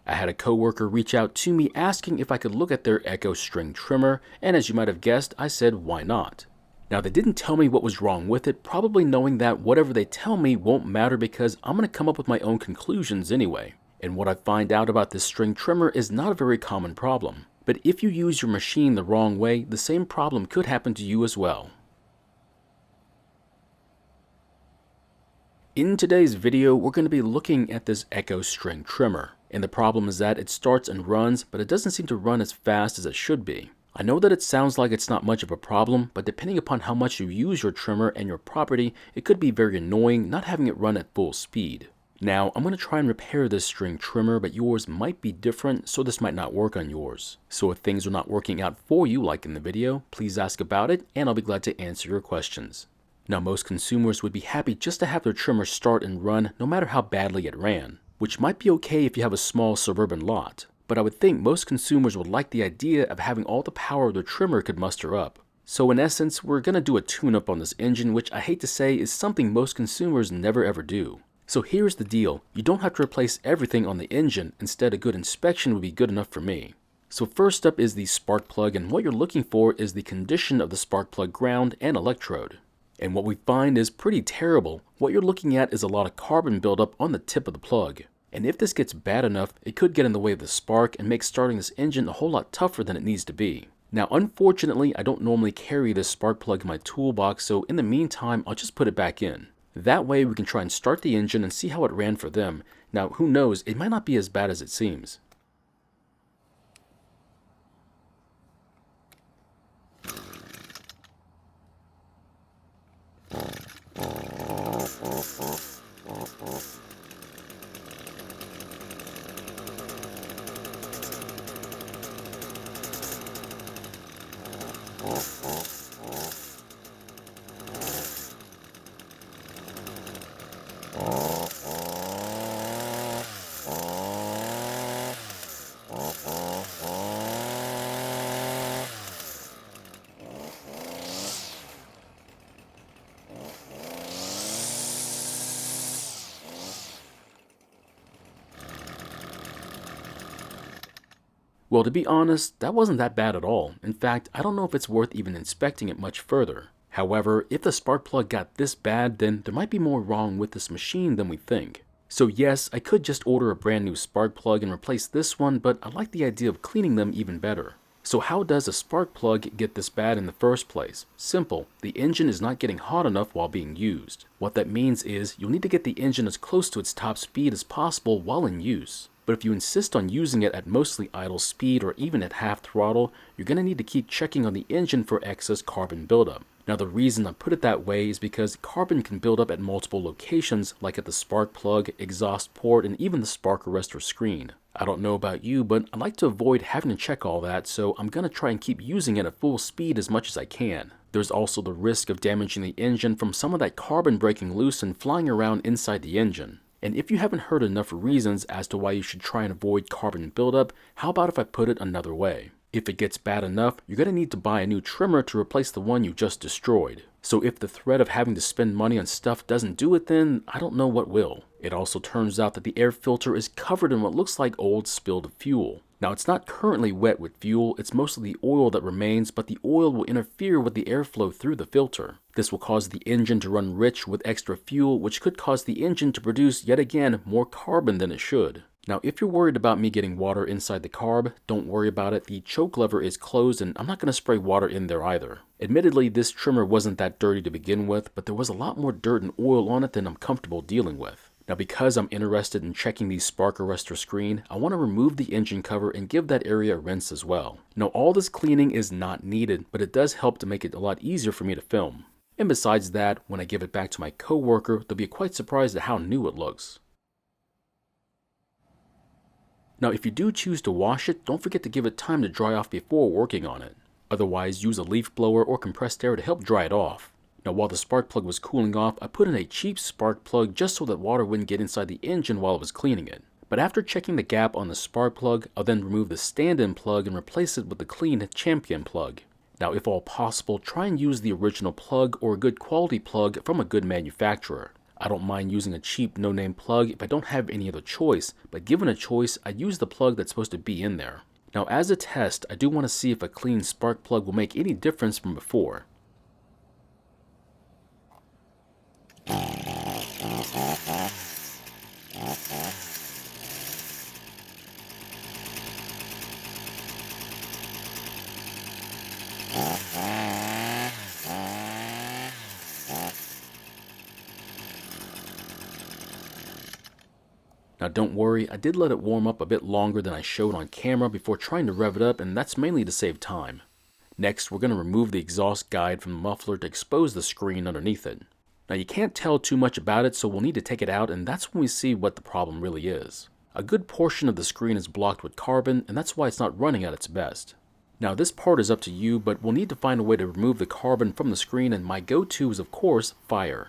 I had a coworker reach out to me asking if I could look at their Echo string trimmer, and as you might have guessed, I said why not. Now they didn't tell me what was wrong with it, probably knowing that whatever they tell me won't matter because I'm going to come up with my own conclusions anyway. And what I find out about this string trimmer is not a very common problem. But if you use your machine the wrong way, the same problem could happen to you as well. In today's video, we're going to be looking at this Echo string trimmer. And the problem is that it starts and runs, but it doesn't seem to run as fast as it should be. I know that it sounds like it's not much of a problem, but depending upon how much you use your trimmer and your property, it could be very annoying not having it run at full speed. Now, I'm going to try and repair this string trimmer, but yours might be different, so this might not work on yours. So if things are not working out for you like in the video, please ask about it, and I'll be glad to answer your questions. Now, most consumers would be happy just to have their trimmer start and run no matter how badly it ran, which might be okay if you have a small suburban lot. But I would think most consumers would like the idea of having all the power their trimmer could muster up. So in essence, we're going to do a tune-up on this engine, which I hate to say is something most consumers never ever do. So here's the deal, you don't have to replace everything on the engine, instead a good inspection would be good enough for me. So first up is the spark plug, and what you're looking for is the condition of the spark plug ground and electrode. And what we find is pretty terrible. What you're looking at is a lot of carbon buildup on the tip of the plug. And if this gets bad enough, it could get in the way of the spark and make starting this engine a whole lot tougher than it needs to be. Now, unfortunately, I don't normally carry this spark plug in my toolbox, so in the meantime, I'll just put it back in. That way we can try and start the engine and see how it ran for them. Now, who knows, it might not be as bad as it seems. Well, to be honest, that wasn't that bad at all. In fact, I don't know if it's worth even inspecting it much further. However, if the spark plug got this bad, then there might be more wrong with this machine than we think. So yes, I could just order a brand new spark plug and replace this one, but I like the idea of cleaning them even better. So how does a spark plug get this bad in the first place? Simple, the engine is not getting hot enough while being used. What that means is you'll need to get the engine as close to its top speed as possible while in use. But if you insist on using it at mostly idle speed or even at half throttle, you're going to need to keep checking on the engine for excess carbon buildup. Now the reason I put it that way is because carbon can build up at multiple locations, like at the spark plug, exhaust port, and even the spark arrestor screen. I don't know about you, but I like to avoid having to check all that, so I'm going to try and keep using it at full speed as much as I can. There's also the risk of damaging the engine from some of that carbon breaking loose and flying around inside the engine. And if you haven't heard enough reasons as to why you should try and avoid carbon buildup, how about if I put it another way? If it gets bad enough, you're going to need to buy a new trimmer to replace the one you just destroyed. So if the threat of having to spend money on stuff doesn't do it, then I don't know what will. It also turns out that the air filter is covered in what looks like old spilled fuel. Now it's not currently wet with fuel, it's mostly the oil that remains, but the oil will interfere with the airflow through the filter. This will cause the engine to run rich with extra fuel, which could cause the engine to produce yet again more carbon than it should. Now if you're worried about me getting water inside the carb, don't worry about it, the choke lever is closed and I'm not going to spray water in there either. Admittedly, this trimmer wasn't that dirty to begin with, but there was a lot more dirt and oil on it than I'm comfortable dealing with. Now because I'm interested in checking the spark arrestor screen, I want to remove the engine cover and give that area a rinse as well. Now all this cleaning is not needed, but it does help to make it a lot easier for me to film. And besides that, when I give it back to my coworker, they'll be quite surprised at how new it looks. Now if you do choose to wash it, don't forget to give it time to dry off before working on it. Otherwise, use a leaf blower or compressed air to help dry it off. Now while the spark plug was cooling off, I put in a cheap spark plug just so that water wouldn't get inside the engine while I was cleaning it. But after checking the gap on the spark plug, I'll then remove the stand-in plug and replace it with the clean Champion plug. Now if all possible, try and use the original plug or a good quality plug from a good manufacturer. I don't mind using a cheap no-name plug if I don't have any other choice, but given a choice, I use the plug that's supposed to be in there. Now as a test, I do want to see if a clean spark plug will make any difference from before. Now don't worry, I did let it warm up a bit longer than I showed on camera before trying to rev it up, and that's mainly to save time. Next, we're going to remove the exhaust guide from the muffler to expose the screen underneath it. Now you can't tell too much about it, so we'll need to take it out, and that's when we see what the problem really is. A good portion of the screen is blocked with carbon, and that's why it's not running at its best. Now this part is up to you, but we'll need to find a way to remove the carbon from the screen, and my go-to is of course fire.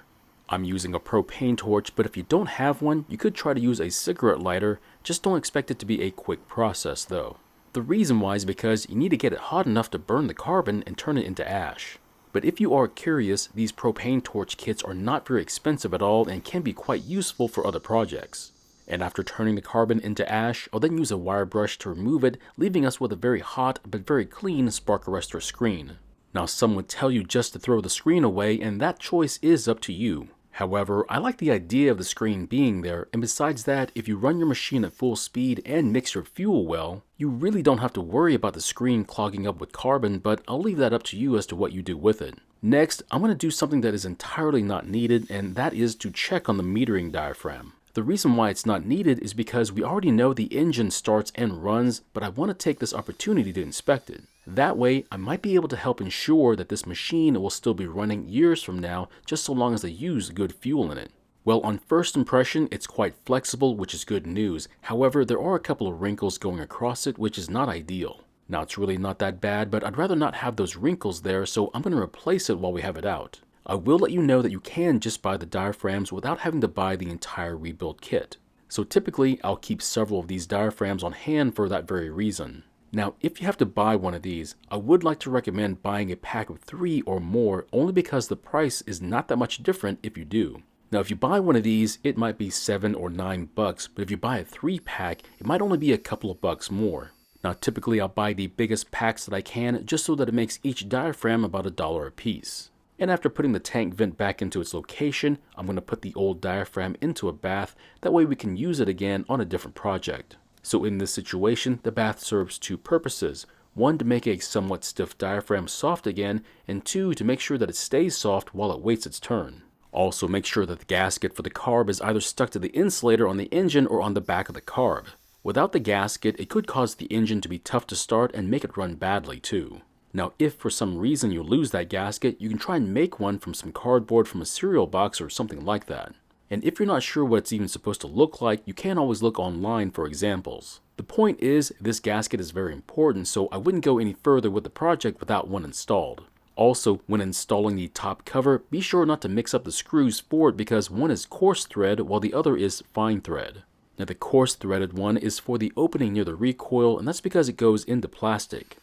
I'm using a propane torch, but if you don't have one, you could try to use a cigarette lighter. Just don't expect it to be a quick process though. The reason why is because you need to get it hot enough to burn the carbon and turn it into ash. But if you are curious, these propane torch kits are not very expensive at all and can be quite useful for other projects. And after turning the carbon into ash, I'll then use a wire brush to remove it, leaving us with a very hot but very clean spark arrestor screen. Now some would tell you just to throw the screen away, and that choice is up to you. However, I like the idea of the screen being there, and besides that, if you run your machine at full speed and mix your fuel well, you really don't have to worry about the screen clogging up with carbon, but I'll leave that up to you as to what you do with it. Next, I'm going to do something that is entirely not needed, and that is to check on the metering diaphragm. The reason why it's not needed is because we already know the engine starts and runs, but I want to take this opportunity to inspect it. That way, I might be able to help ensure that this machine will still be running years from now, just so long as I use good fuel in it. Well, on first impression, it's quite flexible, which is good news. However, there are a couple of wrinkles going across it, which is not ideal. Now, it's really not that bad, but I'd rather not have those wrinkles there, so I'm going to replace it while we have it out. I will let you know that you can just buy the diaphragms without having to buy the entire rebuild kit. So typically, I'll keep several of these diaphragms on hand for that very reason. Now, if you have to buy one of these, I would like to recommend buying a pack of 3 or more, only because the price is not that much different if you do. Now, if you buy one of these, it might be $7 or $9, but if you buy a 3-pack, it might only be a couple of bucks more. Now, typically I'll buy the biggest packs that I can, just so that it makes each diaphragm about $1 a piece. And after putting the tank vent back into its location, I'm going to put the old diaphragm into a bath, that way we can use it again on a different project. So in this situation, the bath serves 2 purposes. 1, to make a somewhat stiff diaphragm soft again, and 2, to make sure that it stays soft while it waits its turn. Also make sure that the gasket for the carb is either stuck to the insulator on the engine or on the back of the carb. Without the gasket, it could cause the engine to be tough to start and make it run badly too. Now, if for some reason you lose that gasket, you can try and make one from some cardboard from a cereal box or something like that. And if you're not sure what it's even supposed to look like, you can always look online for examples. The point is, this gasket is very important, so I wouldn't go any further with the project without one installed. Also, when installing the top cover, be sure not to mix up the screws for it because one is coarse thread while the other is fine thread. Now the coarse threaded one is for the opening near the recoil, and that's because it goes into plastic.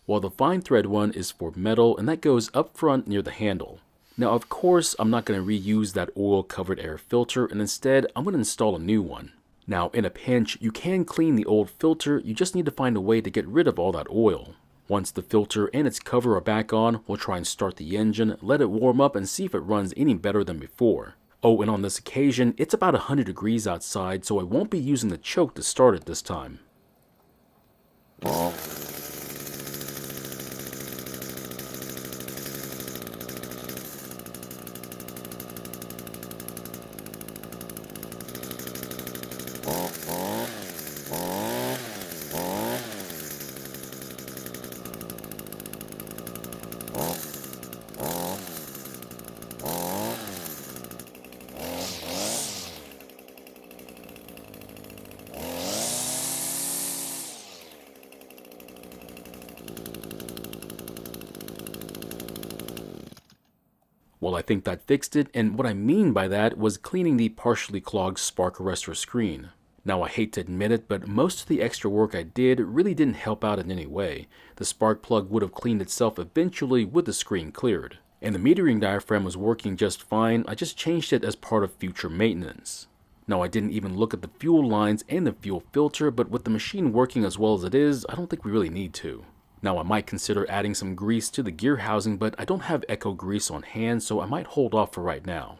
While the fine thread one is for metal, and that goes up front near the handle. Now of course, I'm not going to reuse that oil covered air filter, and instead I'm going to install a new one. Now in a pinch, you can clean the old filter, you just need to find a way to get rid of all that oil. Once the filter and its cover are back on, we'll try and start the engine, let it warm up and see if it runs any better than before. Oh, and on this occasion, it's about 100 degrees outside, so I won't be using the choke to start it this time. Well, I think that fixed it, and what I mean by that was cleaning the partially clogged spark arrestor screen. Now I hate to admit it, but most of the extra work I did really didn't help out in any way. The spark plug would have cleaned itself eventually with the screen cleared. And the metering diaphragm was working just fine. I just changed it as part of future maintenance. Now, I didn't even look at the fuel lines and the fuel filter, but with the machine working as well as it is, I don't think we really need to. Now, I might consider adding some grease to the gear housing, but I don't have Echo grease on hand, so I might hold off for right now.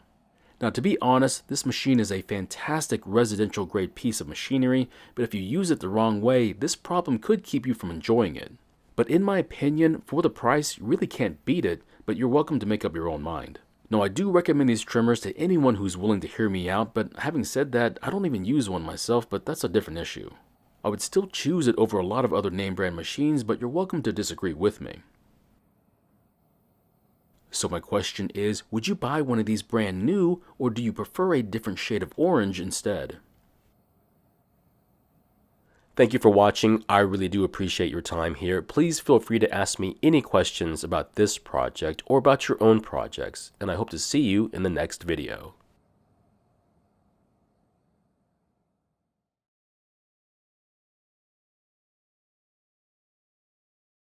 Now, to be honest, this machine is a fantastic residential grade piece of machinery, but if you use it the wrong way, this problem could keep you from enjoying it. But in my opinion, for the price, you really can't beat it, but you're welcome to make up your own mind. Now, I do recommend these trimmers to anyone who's willing to hear me out, but having said that, I don't even use one myself, but that's a different issue. I would still choose it over a lot of other name brand machines, but you're welcome to disagree with me. So my question is, would you buy one of these brand new, or do you prefer a different shade of orange instead? Thank you for watching. I really do appreciate your time here. Please feel free to ask me any questions about this project or about your own projects, and I hope to see you in the next video.